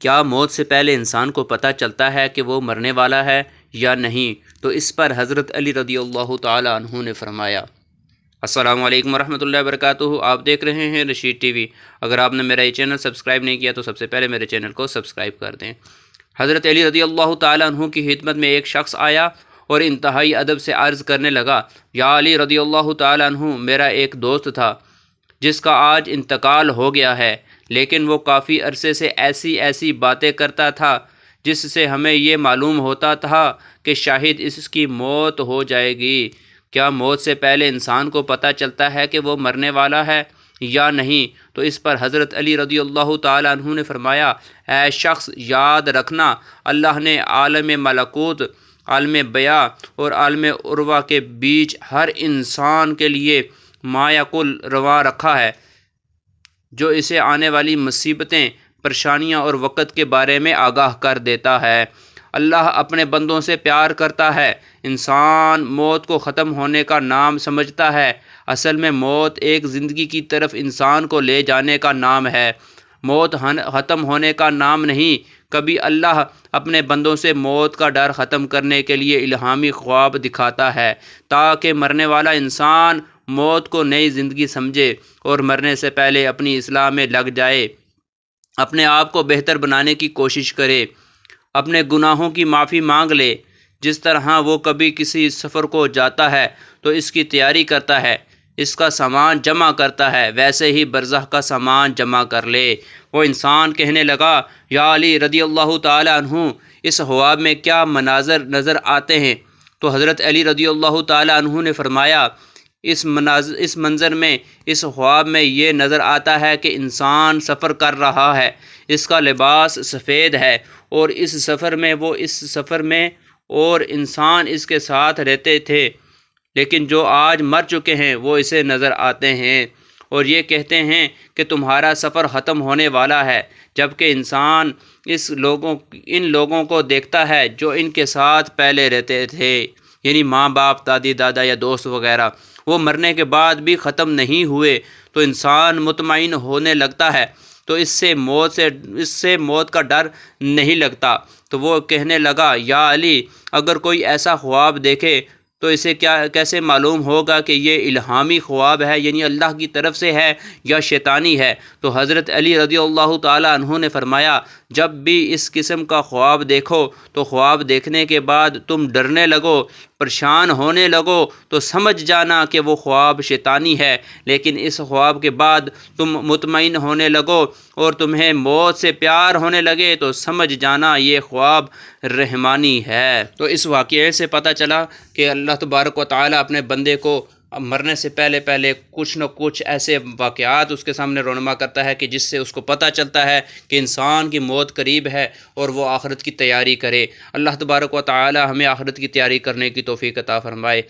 کیا موت سے پہلے انسان کو پتہ چلتا ہے کہ وہ مرنے والا ہے یا نہیں؟ تو اس پر حضرت علی رضی اللہ تعالی عنہ نے فرمایا۔ السلام علیکم ورحمۃ اللہ وبرکاتہ، آپ دیکھ رہے ہیں رشید ٹی وی۔ اگر آپ نے میرا یہ چینل سبسکرائب نہیں کیا تو سب سے پہلے میرے چینل کو سبسکرائب کر دیں۔ حضرت علی رضی اللہ تعالی عنہ کی خدمت میں ایک شخص آیا اور انتہائی ادب سے عرض کرنے لگا، یا علی رضی اللہ تعالی عنہ، میرا ایک دوست تھا جس کا آج انتقال ہو گیا ہے، لیکن وہ کافی عرصے سے ایسی باتیں کرتا تھا جس سے ہمیں یہ معلوم ہوتا تھا کہ شاید اس کی موت ہو جائے گی۔ کیا موت سے پہلے انسان کو پتہ چلتا ہے کہ وہ مرنے والا ہے یا نہیں؟ تو اس پر حضرت علی رضی اللہ تعالی عنہ نے فرمایا، اے شخص، یاد رکھنا، اللہ نے عالم ملکوت، عالم بیاں اور عالم عروا کے بیچ ہر انسان کے لیے ما یقول رواں رکھا ہے، جو اسے آنے والی مصیبتیں، پریشانیاں اور وقت کے بارے میں آگاہ کر دیتا ہے۔ اللہ اپنے بندوں سے پیار کرتا ہے۔ انسان موت کو ختم ہونے کا نام سمجھتا ہے، اصل میں موت ایک زندگی کی طرف انسان کو لے جانے کا نام ہے، موت ختم ہونے کا نام نہیں۔ کبھی اللہ اپنے بندوں سے موت کا ڈر ختم کرنے کے لیے الہامی خواب دکھاتا ہے تاکہ مرنے والا انسان موت کو نئی زندگی سمجھے اور مرنے سے پہلے اپنی اصلاح میں لگ جائے، اپنے آپ کو بہتر بنانے کی کوشش کرے، اپنے گناہوں کی معافی مانگ لے۔ جس طرح وہ کبھی کسی سفر کو جاتا ہے تو اس کی تیاری کرتا ہے، اس کا سامان جمع کرتا ہے، ویسے ہی برزخ کا سامان جمع کر لے۔ وہ انسان کہنے لگا، یا علی رضی اللہ تعالی عنہ، اس خواب میں کیا مناظر نظر آتے ہیں؟ تو حضرت علی رضی اللہ تعالی عنہ نے فرمایا، اس منظر میں، اس خواب میں یہ نظر آتا ہے کہ انسان سفر کر رہا ہے، اس کا لباس سفید ہے اور اس سفر میں اور انسان اس کے ساتھ رہتے تھے، لیکن جو آج مر چکے ہیں وہ اسے نظر آتے ہیں اور یہ کہتے ہیں کہ تمہارا سفر ختم ہونے والا ہے، جبکہ انسان ان لوگوں کو دیکھتا ہے جو ان کے ساتھ پہلے رہتے تھے، یعنی ماں باپ، دادی دادا یا دوست وغیرہ، وہ مرنے کے بعد بھی ختم نہیں ہوئے، تو انسان مطمئن ہونے لگتا ہے، تو اس سے موت کا ڈر نہیں لگتا۔ تو وہ کہنے لگا، یا علی، اگر کوئی ایسا خواب دیکھے تو اسے کیسے معلوم ہوگا کہ یہ الہامی خواب ہے، یعنی اللہ کی طرف سے ہے یا شیطانی ہے؟ تو حضرت علی رضی اللہ تعالی عنہ نے فرمایا، جب بھی اس قسم کا خواب دیکھو تو خواب دیکھنے کے بعد تم ڈرنے لگو، پریشان ہونے لگو تو سمجھ جانا کہ وہ خواب شیطانی ہے، لیکن اس خواب کے بعد تم مطمئن ہونے لگو اور تمہیں موت سے پیار ہونے لگے تو سمجھ جانا یہ خواب رحمانی ہے۔ تو اس واقعے سے پتہ چلا کہ اللہ تبارک و تعالی اپنے بندے کو مرنے سے پہلے کچھ نہ کچھ ایسے واقعات اس کے سامنے رونما کرتا ہے کہ جس سے اس کو پتہ چلتا ہے کہ انسان کی موت قریب ہے اور وہ آخرت کی تیاری کرے۔ اللہ تبارک و تعالی ہمیں آخرت کی تیاری کرنے کی توفیق عطا فرمائے۔